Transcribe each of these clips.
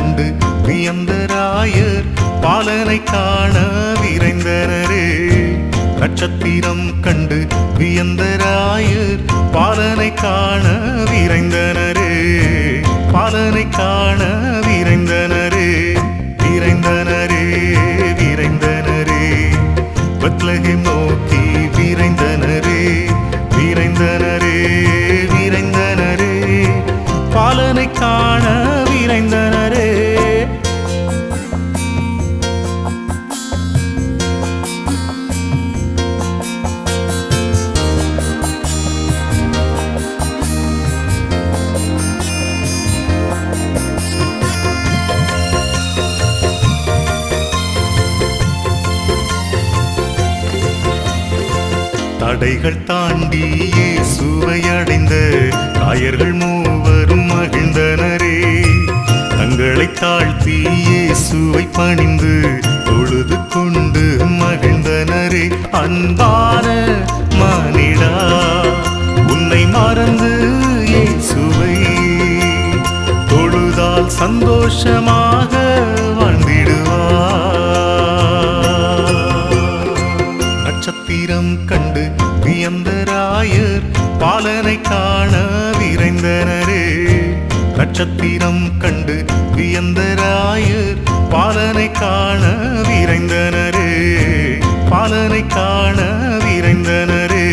கண்டு வியந்த ராயர் பாலனை காண விரைந்தனரே. நட்சத்திரம் கண்டு வியந்த ராயர் பாலனை காண விரைந்தனரே. பாலனை காண விரைந்தனரே. விரைந்தனரே விரைந்தனரே பெத்லகேம் நோக்கி விரைந்தனரே. விரைந்தனரே விரைந்தனரே பாலனை காண விரைந்தனரே. தடைகள் தாண்டி இயேசுவை அடைந்த ராயர்கள் மூவரும் மகிழ்ந்தனரே. தங்களை தாழ்த்தி இயேசுவை பணிந்து தொழுது கொண்டு மகிழ்ந்தனரே. அன்பான மானிடா, உன்னை மறந்து இயேசுவை தொழுதால் சந்தோஷமாக வாழ்ந்திடுவார். நட்சத்திரம் கண்டு வியந்த ராயர் பாலனை காண விரைந்தனரே. நட்சத்திரம் கண்டு வியந்த ராயர் பாலனை காண விரைந்தனரே. பாலனை காண விரைந்தனரே.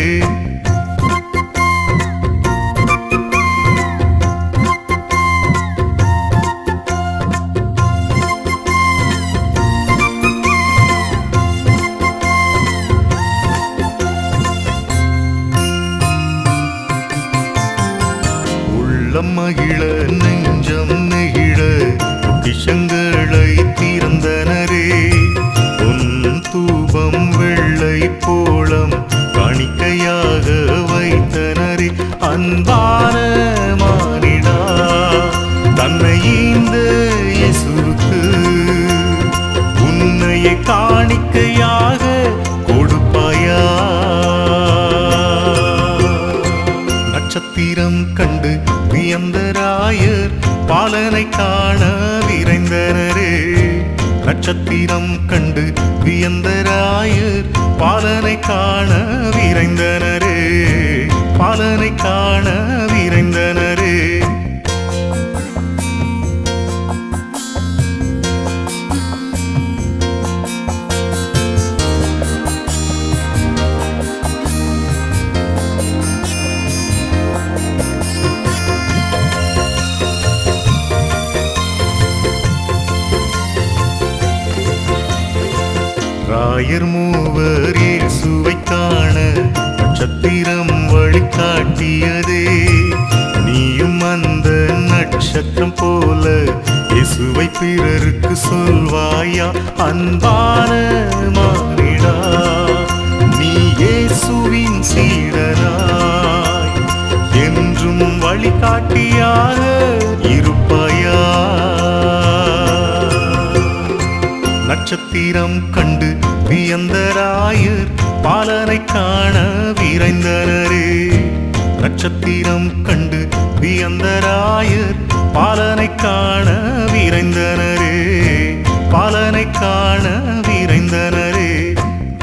மகிழ நெஞ்சம் நெகிழ பொக்கிஷங்களை திறந்தனரே. பொன் தூபம் வெள்ளை போலம் காணிக்கையாக வைத்தனரே. அன்பான மானிடா, தன்னை ஈந்த இயேசுவுக்கு உன்னையே காணிக்கையாக கொடுப்பாயா. நட்சத்திரம் கண்டு வியந்த ராயர் பாலனை காண விரைந்தனரே. நட்சத்திரம் கண்டு வியந்த ராயர் பாலனை காண விரைந்தனரே. பாலனை காண விரைந்தனரே. ராயர் மூவர் இயேசுவை காண நட்சத்திரம் வழிகாட்டியதே. நீயும் அந்த நட்சத்திரம் போல இயேசுவை பிறருக்கு சொல்வாயா. அன்பான மானிடா, நீ இயேசுவின் சீடனாய் என்றும் வழிகாட்டியாக இருப்பாயா. நட்சத்திரம் கண்டு வியந்த ராயர் பாலனை காண விரைந்தனரே. நட்சத்திரம் கண்டு வியந்த ராயர் பாலனை காண விரைந்தனரே. பாலனை காண விரைந்தனரே.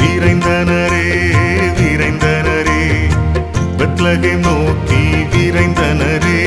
விரைந்தனரே விரைந்தனரே பெத்லகேம் நோக்கி விரைந்தனரே.